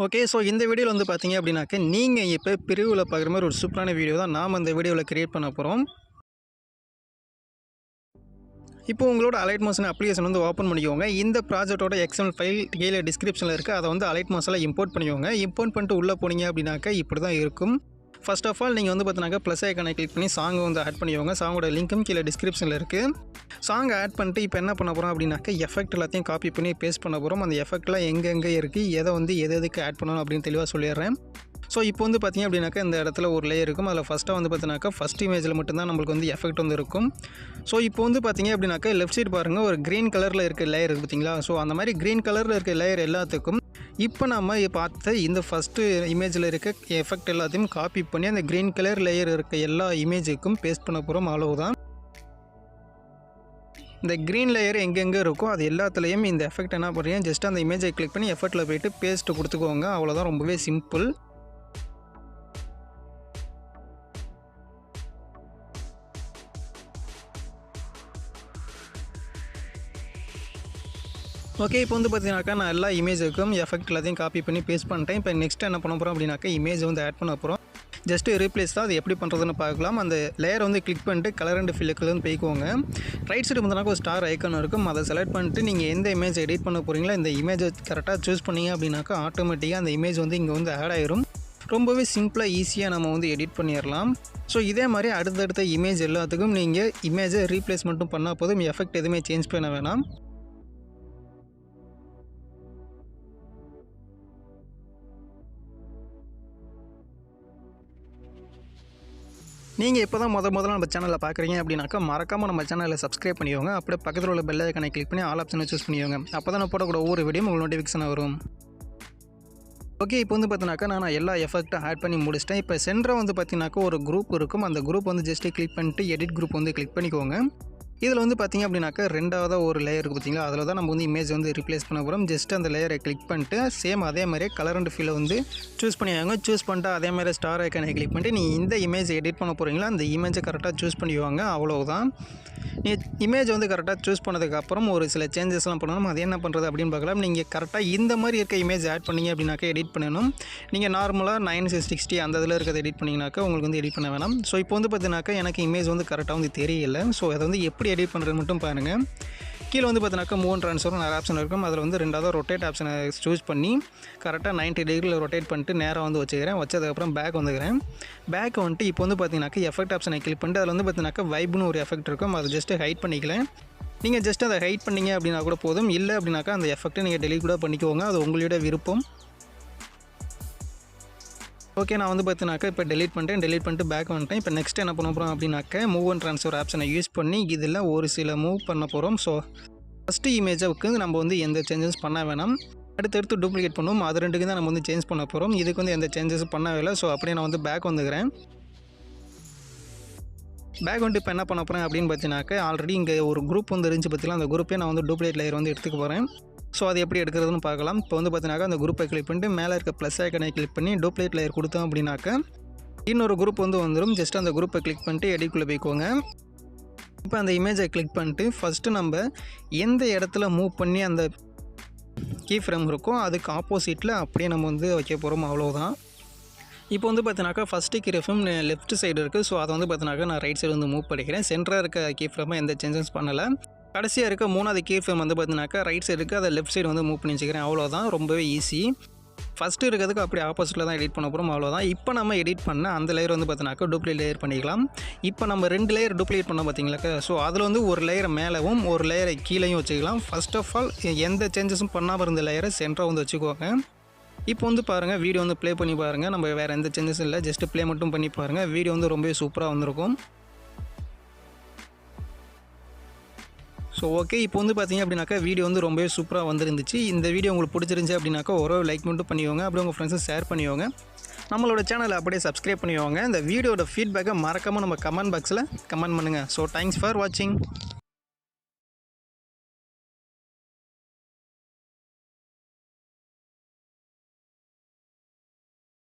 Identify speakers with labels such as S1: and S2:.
S1: Okay. So இந்த வீடியோவில் வந்து பார்த்தீங்க அப்படின்னாக்க, நீங்க இப்ப பிரிவுல பார்க்குற மாரி ஒரு சூப்பரான வீடியோ தான் நாம இந்த வீடியோவில் கிரியேட் பண்ண போறோம். இப்போ உங்களோட அலைட் மோஷன் அப்ளிகேஷன் வந்து ஓப்பன் பண்ணிக்கோங்க. இந்த ப்ராஜெக்ட்டோட எக்ஸ்எம்எல் ஃபைல் கீழே டிஸ்கிரிப்ஷனில் இருக்குது. அதை வந்து அலைட் மோஷனில் இம்போர்ட் பண்ணிக்கோங்க. இம்போர்ட் பண்ணிட்டு உள்ளே போனீங்க அப்படின்னாக்க இப்படி தான் இருக்கும். ஃபர்ஸ்ட் ஆஃப் ஆல் நீங்கள் வந்து பார்த்தீங்கன்னாக்கா ப்ளஸ் ஐக்கானை கிளிக் பண்ணி சாங்கை வந்து ஆட் பண்ணிக்கோங்க. சாங்கோட லிங்க்கும் கீழே டிஸ்கிரிப்ஷனில் இருக்குது. சாங் ஆட் பண்ணிட்டு இப்போ என்ன பண்ண போகிறோம் அப்படின்னாக்கா, எஃபெக்ட் எல்லாத்தையும் காப்பி பண்ணி பேஸ்ட் பண்ண போகிறோம். அந்த எஃபெக்ட்லாம் எங்கெங்கே இருக்குது, எதை வந்து எதுக்கு ஆட் பண்ணணும் அப்படின்னு தெளிவாக சொல்லிடுறேன். ஸோ இப்போ வந்து பார்த்தீங்க அப்படின்னாக்கா, இந்த இடத்துல ஒரு லேயர் இருக்கும். அதில் ஃபஸ்ட்டாக வந்து பார்த்தீங்கன்னாக்கா, ஃபஸ்ட் இமேஜில் மட்டும்தான் நம்மளுக்கு வந்து எஃபெக்ட் வந்து இருக்கும். ஸோ இப்போ வந்து பார்த்தீங்க அப்படின்னாக்கா, லெஃப்ட் சைடு பாருங்கள், ஒரு க்ரீன் கலரில் இருக்க லேயர் இருக்குது பார்த்தீங்களா? ஸோ அந்த மாதிரி க்ரீன் கலரில் இருக்க லேயர் எல்லாத்துக்கும் இப்போ நம்ம பார்த்த இந்த ஃபஸ்ட்டு இமேஜில் இருக்க எஃபெக்ட் எல்லாத்தையும் காப்பி பண்ணி அந்த க்ரீன் கலர் லேயர் இருக்க எல்லா இமேஜுக்கும் பேஸ்ட் பண்ண போகிறோம். அவ்வளவுதான். இந்த க்ரீன் லேயர் எங்கெங்கே இருக்கோ அது எல்லாத்துலேயும் இந்த எஃபெக்ட் என்ன பண்ணுறீங்க, ஜஸ்ட் அந்த இமேஜை கிளிக் பண்ணி எஃபெக்ட்டில் போய்ட்டு பேஸ்ட்டு கொடுத்துக்கோங்க. அவ்வளோதான், ரொம்பவே சிம்பிள். ஓகே. இப்போ வந்து பார்த்தீங்கன்னாக்கா, நான் எல்லா இமேஜுக்கும் எஃபெக்ட் எல்லாத்தையும் காப்பி பண்ணி பேஸ்ட் பண்ணிட்டேன். இப்போ நெக்ஸ்ட் என்ன பண்ண போகிறோம் அப்படின்னாக்கா, இமேஜ் வந்து ஆட் பண்ண போகிறோம். ஜஸ்ட்டு ரீப்ளேஸ் தான். அது எப்படி பண்ணுறதுன்னு பார்க்கலாம். அந்த லேயர் வந்து கிளிக் பண்ணிட்டு கலர் அண்ட் ஃபில்லுக்குன்னு போய்க்கோங்க. ரைட் சைடு வந்தனாக்கா ஒரு ஸ்டார் ஐக்கான் இருக்கும். அதை செலக்ட் பண்ணிட்டு நீங்கள் எந்த இமேஜ் எடிட் பண்ண போகிறீங்களோ இந்த இமேஜை கரெக்டாக சூஸ் பண்ணிங்க அப்படின்னாக்கா, ஆட்டோமேட்டிக்காக அந்த இமேஜ் வந்து இங்கே வந்து ஆட் ஆயிரும். ரொம்பவே சிம்பிளாக ஈஸியாக நம்ம வந்து எடிட் பண்ணிடலாம். ஸோ இதே மாதிரி அடுத்தடுத்த இமேஜ் எல்லாத்துக்கும் நீங்கள் இமேஜை ரீப்ளேஸ் மட்டும் பண்ணால் போதும். எஃபெக்ட் எதுவுமே சேஞ்ச் பண்ண வேணாம். நீங்கள் இப்போ தான் முதல்ல நம்ம சேனலில் பார்க்குறீங்க அப்படின்னாக்கா, மறக்காமல் நம்ம சேனலில் சப்ஸ்கிரைப் பண்ணிக்கோங்க. அப்படியே பக்கத்தில் உள்ள பெல் ஐக்கானை கிளிக் பண்ணி ஆல் ஆப்ஷனை சூஸ் பண்ணிக்கோங்க. அப்போ தான் நான் போடக்கூட ஒவ்வொரு வீடியோ உங்களுக்கு நோட்டிஃபிகேஷன் வரும். ஓகே. இப்போ வந்து பார்த்தீங்கன்னாக்கா, நான் எல்லா எஃபெக்ட்டும் ஆட் பண்ணி முடிச்சிட்டேன். இப்போ சென்டராக வந்து பார்த்தீங்கன்னாக்கா ஒரு குரூப் இருக்கும். அந்த குரூப் வந்து ஜஸ்ட்டு கிளிக் பண்ணிட்டு எடிட் குரூப் வந்து கிளிக் பண்ணிக்கோங்க. இதில் வந்து பார்த்தீங்க அப்படின்னாக்கா, ரெண்டாவதாக ஒரு லேயர் இருக்குது பார்த்தீங்களா? அதில் தான் நம்ம வந்து இமேஜ் வந்து ரிப்ளேஸ் பண்ண போகிறோம். ஜஸ்ட் அந்த லேயரை கிளிக் பண்ணிட்டு சேம் அதே மாதிரியே கலர் அண்ட் ஃபில்லை வந்து சூஸ் பண்ணிவாங்க. சூஸ் பண்ணிட்டு அதே மாதிரி ஸ்டார் ஐக்கானை கிளிக் பண்ணிட்டு நீங்கள் இந்த இமேஜ் எடிட் பண்ண போகிறீங்களா அந்த இமேஜை கரெக்டாக சூஸ் பண்ணிக்குவாங்க. அவ்வளவுதான். நீங்கள் இமேஜ் வந்து கரெக்டாக சூஸ் பண்ணதுக்கப்புறம் ஒரு சில சேஞ்சஸ்லாம் பண்ணணும். அது என்ன பண்ணுறது அப்படின்னு பார்க்கலாம். நீங்கள் கரெக்டாக இந்த மாதிரி இருக்க இமேஜ் ஆட் பண்ணிங்க அப்படின்னாக்கா எடிட் பண்ணணும். நீங்கள் நார்மலாக 9:60 அந்த இதில் இருக்கிறத எடிட் பண்ணிங்கனாக்கா உங்களுக்கு வந்து எடிட் பண்ண வேணாம். ஸோ இப்போ வந்து பார்த்தீங்கன்னாக்கா, எனக்கு இமேஜ் வந்து கரெக்டாக வந்து தெரியல. ஸோ அதை வந்து எப்படி எடிட் பண்ணுறது மட்டும் பாருங்கள். கீழே வந்து பார்த்தீங்கன்னாக்கா மூவ் அண்ட் ட்ரான்ஸ்ஃபர் நிறைய ஆப்ஷன் இருக்கும். அதில் வந்து ரெண்டாவது ரொட்டேட் ஆப்ஷனை சூஸ் பண்ணி கரெக்டாக 90 டிகிரியில் ரொட்டேட் பண்ணிட்டு நேராக வந்து வச்சுக்கிறேன். வச்சதுக்கப்புறம் பேக் வந்துக்கிறேன். பேக் வந்துட்டு இப்போ வந்து பார்த்தீங்கன்னாக்கா எஃபெக்ட் ஆப்ஷனை கிளிக் பண்ணிட்டு அதில் வந்து பார்த்தீங்கன்னாக்கா வைப்னு ஒரு எஃபெக்ட் இருக்கும். அதை ஜஸ்ட்டு ஹைட் பண்ணிக்கலாம். நீங்கள் ஜஸ்ட் அதை ஹைட் பண்ணிங்க அப்படின்னா கூட போதும். இல்லை அப்படின்னாக்கா அந்த எஃபெக்ட்டை நீங்கள் டெலிட் கூட பண்ணிக்கோங்க. அது உங்களோட விருப்பம். ஓகே. நான் வந்து பார்த்தீங்கன்னாக்கா இப்போ டெலிட் பண்ணிட்டு பேக் வந்துட்டேன். இப்போ நெக்ஸ்ட் என்ன பண்ண போகிறோம் அப்படின்னாக்கா, மூவ் அண்ட் ட்ரான்ஸ்ஃபர் ஆப்ஷனை யூஸ் பண்ணி இதில் ஒரு சில மூவ் பண்ண போகிறோம். ஸோ ஃபஸ்ட்டு இமேஜுக்கு நம்ம வந்து எந்த சேஞ்சஸ் பண்ண வேணாம். அடுத்தடுத்து டூப்ளிகேட் பண்ணுவோம். அது ரெண்டுக்கு தான் நம்ம வந்து சேஞ்ச் பண்ண போகிறோம். இதுக்கு வந்து எந்த சேஞ்சஸும் பண்ணவே இல்லை. ஸோ அப்படியே நான் வந்து பேக் வந்துக்கிறேன். பேக் வந்துட்டு இப்போ என்ன பண்ண போகிறேன் அப்படின்னு பார்த்தீங்கன்னாக்கா, ஆல்ரெடி இங்கே ஒரு குரூப் வந்து இருந்துச்சு பார்த்தீங்களா? அந்த குரூப்பே நான் வந்து டூப்ளிகேட் லேயர் வந்து எடுத்துக்க போகிறேன். ஸோ அது எப்படி எடுக்கிறதுன்னு பார்க்கலாம். இப்போ வந்து பார்த்தீங்கன்னாக்கா, அந்த குரூப்பை கிளிக் பண்ணிட்டு மேலே இருக்க ப்ளஸ் ஐக்கனை கிளிக் பண்ணி டூப்ளிகேட் லேயர் கொடுத்தோம் அப்படின்னாக்கா இன்னொரு குரூப் வந்து வந்துடும். ஜஸ்ட் அந்த குரூப்பை கிளிக் பண்ணிட்டு எடிட்குள்ளே போய்க்கோங்க. இப்போ அந்த இமேஜை கிளிக் பண்ணிட்டு ஃபஸ்ட்டு நம்ம எந்த இடத்துல மூவ் பண்ணி அந்த கீ ஃப்ரேம் இருக்கோ அதுக்கு ஆப்போசிட்டில் அப்படியே நம்ம வந்து வைக்க போகிறோம். அவ்வளோதான். இப்போ வந்து பார்த்தீங்கன்னாக்கா first key frame left side இருக்குது. ஸோ அதை வந்து பார்த்தீங்கன்னாக்கா நான் ரைட் சைடு வந்து மூவ் பண்ணிக்கிறேன். சென்டராக இருக்க கீ ஃப்ரேமை எந்த சேஞ்சஸ் பண்ணலை. கடைசியாக இருக்க மூணாவது கீ ஃப்ரேம் வந்து பார்த்தீங்கன்னாக்கா ரைட் சைடு இருக்குது. அதை லெஃப்ட் சைடு வந்து மூவ் பண்ணி வச்சுக்கிறேன். அவ்வளோதான், ரொம்பவே ஈஸி. ஃபஸ்ட்டு இருக்கிறதுக்கு அப்படியே ஆப்போசிட்டில் தான் எடிட் பண்ண போகிறோம். அவ்வளோதான். இப்போ நம்ம எடிட் பண்ண அந்த லேயர் வந்து பார்த்தீங்கன்னாக்கா டூப்ளிகேட் லேயர் பண்ணிக்கலாம். இப்போ நம்ம 2 லேயர் டூப்ளிகேட் பண்ணோம் பார்த்தீங்களாக்கா? ஸோ அதில் வந்து ஒரு லேயரை மேலேவும் ஒரு லேயரை கீழேயும் வச்சுக்கலாம். ஃபர்ஸ்ட் ஆஃப் ஆல் எந்த சேஞ்சஸும் பண்ணாமல் இருந்த லேயரை சென்டராக வந்து வச்சுக்கோங்க. இப்போ வந்து பாருங்கள், வீடியோ வந்து ப்ளே பண்ணி பாருங்கள். நம்ம வேறு எந்த சேஞ்சஸும் இல்லை, ஜஸ்ட்டு ப்ளே மட்டும் பண்ணி பாருங்கள். வீடியோ வந்து ரொம்பவே சூப்பராக வந்திருக்கும். So okay. இப்போ வந்து பார்த்தீங்க அப்படின்னாக்கா வீடியோ வந்து ரொம்பவே சூப்பராக வந்துருந்துச்சு. இந்த வீடியோ உங்களுக்கு பிடிச்சிருந்துச்சி அப்படின்னாக்கா ஒரு லைக் மட்டும் பண்ணிக்கோங்க. அப்படியே உங்கள் ஃப்ரெண்ட்ஸும் ஷேர் பண்ணிக்கோங்க. நம்மளோட சேனலை அப்படியே சப்ஸ்கிரைப் பண்ணிக்கோங்க. இந்த வீடியோட ஃபீட்பேக்கை மறக்காமல் நம்ம கமெண்ட் பாக்ஸில் கமெண்ட் பண்ணுங்கள். ஸோ தேங்க்ஸ் ஃபார் வாட்சிங்.